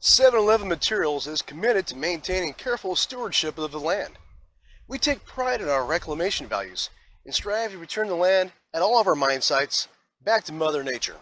7-Eleven Materials is committed to maintaining careful stewardship of the land. We take pride in our reclamation values and strive to return the land at all of our mine sites back to Mother Nature.